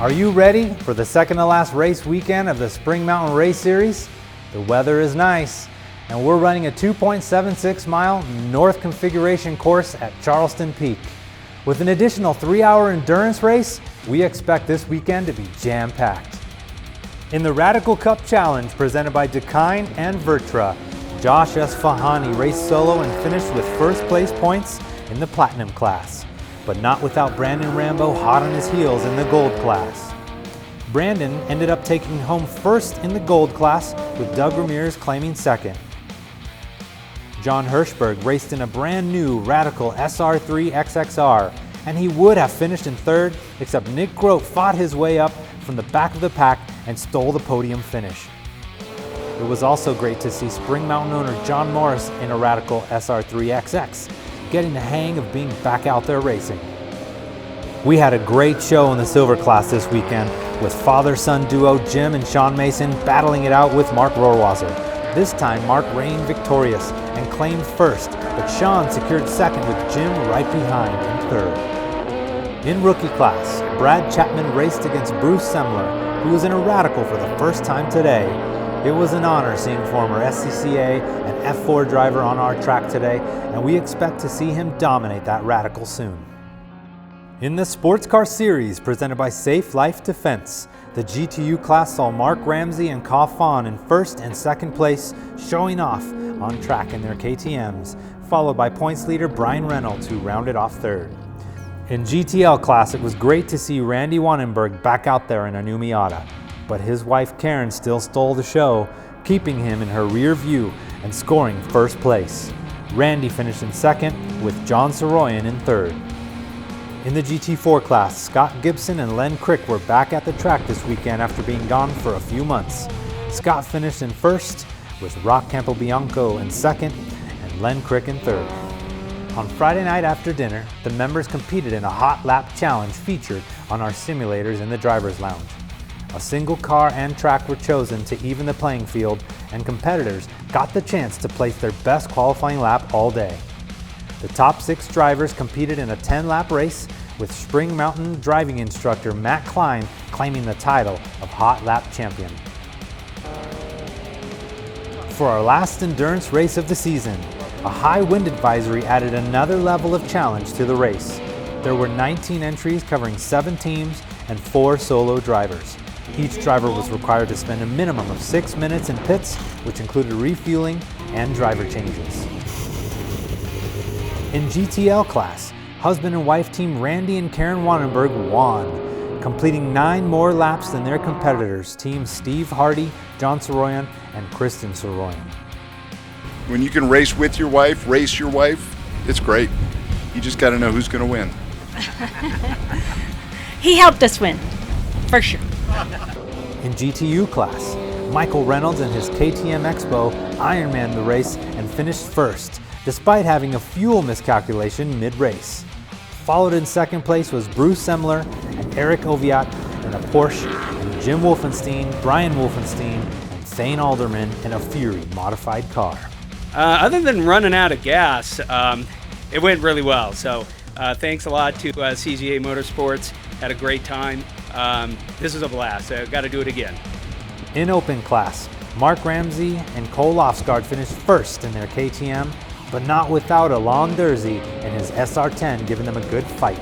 Are you ready for the second to last race weekend of the Spring Mountain Race Series? The weather is nice, and we're running a 2.76 mile north configuration course at Charleston Peak. With an additional 3-hour endurance race, we expect this weekend to be jam-packed. In the Radical Cup Challenge presented by Dakine and Vertra, Josh S. Fahani raced solo and finished with first place points in the Platinum class, but not without Brandon Rambo hot on his heels in the Gold class. Brandon ended up taking home first in the Gold class, with Doug Ramirez claiming second. John Hirschberg raced in a brand new Radical SR3 XXR, and he would have finished in third, except Nick Grote fought his way up from the back of the pack and stole the podium finish. It was also great to see Spring Mountain owner John Morris in a Radical SR3XX, getting the hang of being back out there racing. We had a great show in the Silver class this weekend, with father-son duo Jim and Sean Mason battling it out with Mark Rohrwasser. This time Mark reigned victorious and claimed first, but Sean secured second with Jim right behind in third. In Rookie class, Brad Chapman raced against Bruce Semler, who was in a Radical for the first time today. It was an honor seeing former SCCA and F4 driver on our track today, and we expect to see him dominate that Radical soon. In the SportCar Series presented by Safe Life Defense, the GTU class saw Mark Ramsey and Ka Fawn in first and second place, showing off on track in their KTMs, followed by points leader Brian Reynolds, who rounded off third. In GTL class, it was great to see Randy Wanenberg back out there in a new Miata, but his wife Karen still stole the show, keeping him in her rear view and scoring first place. Randy finished in second, with John Soroyan in third. In the GT4 class, Scott Gibson and Len Crick were back at the track this weekend after being gone for a few months. Scott finished in first, with Rock Campobianco in second, and Len Crick in third. On Friday night after dinner, the members competed in a hot lap challenge featured on our simulators in the driver's lounge. A single car and track were chosen to even the playing field, and competitors got the chance to place their best qualifying lap all day. The top 6 drivers competed in a 10-lap race, with Spring Mountain driving instructor Matt Klein claiming the title of Hot Lap Champion. For our last endurance race of the season, a high wind advisory added another level of challenge to the race. There were 19 entries covering 7 teams and 4 solo drivers. Each driver was required to spend a minimum of 6 minutes in pits, which included refueling and driver changes. In GTL class, husband and wife team Randy and Karen Wanenberg won, completing 9 more laps than their competitors, teams Steve Hardy, John Soroyan, and Kristen Soroyan. When you can race with your wife, race your wife, it's great. You just got to know who's going to win. He helped us win, for sure. In GTU class, Michael Reynolds and his KTM Expo Ironman the race and finished first, despite having a fuel miscalculation mid-race. Followed in second place was Bruce Semler and Eric Oviat in a Porsche, and Jim Wolfenstein, Brian Wolfenstein, and Thane Alderman in a Fury modified car. Other than running out of gas, it went really well. So thanks a lot to CGA Motorsports. Had a great time. This was a blast. I've got to do it again. In open class, Mark Ramsey and Cole Lofsgaard finished first in their KTM, but not without Alon Dersey and his SR10 giving them a good fight.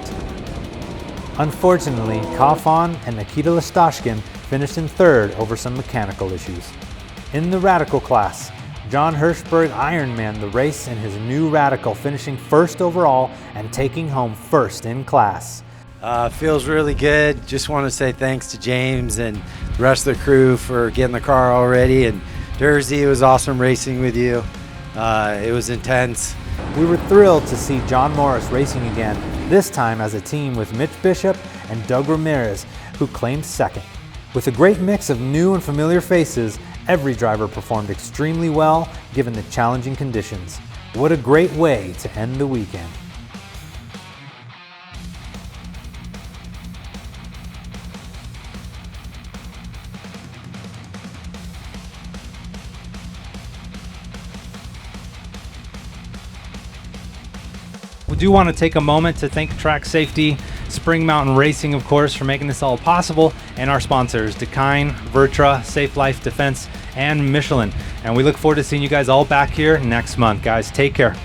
Unfortunately, Ka Fawn and Nikita Listashkin finished in third over some mechanical issues. In the Radical class, John Hirschberg Ironman the race in his new Radical, finishing first overall and taking home first in class. Feels really good. Just want to say thanks to James and the rest of the crew for getting the car all ready. And Dersey, it was awesome racing with you. It was intense. We were thrilled to see John Morris racing again, this time as a team with Mitch Bishop and Doug Ramirez, who claimed second. With a great mix of new and familiar faces, every driver performed extremely well given the challenging conditions. What a great way to end the weekend. We do want to take a moment to thank Track Safety Spring Mountain Racing, of course, for making this all possible, and our sponsors, Dakine, Vertra, Safe Life Defense, and Michelin. And we look forward to seeing you guys all back here next month. Guys, take care.